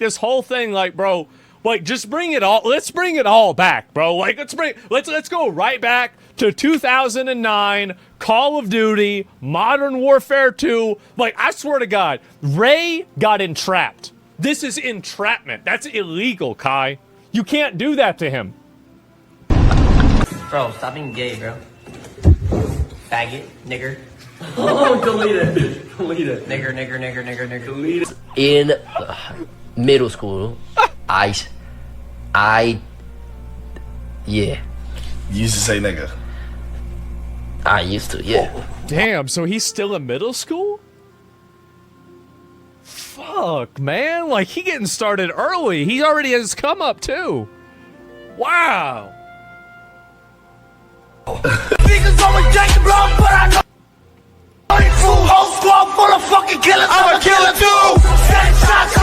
this whole thing, like, bro, like, just bring it all. Let's bring it all back, bro. Like, let's go right back to 2009, Call of Duty, Modern Warfare 2. Like, I swear to God, Ray got entrapped. This is entrapment. That's illegal, Kai. You can't do that to him. Bro, stop being gay, bro. Faggot, nigger. Oh, delete it. Delete it. Nigger, nigger, nigger, nigger, nigger. Delete it. In middle school, yeah. You used to say nigga. I used to, yeah. Damn, so he's still in middle school? Fuck, man. Like, he getting started early. He already has come up, too. Wow. Niggas always jack the block, but I know whole squad full of fucking killers. I'm a killer too. Set shots.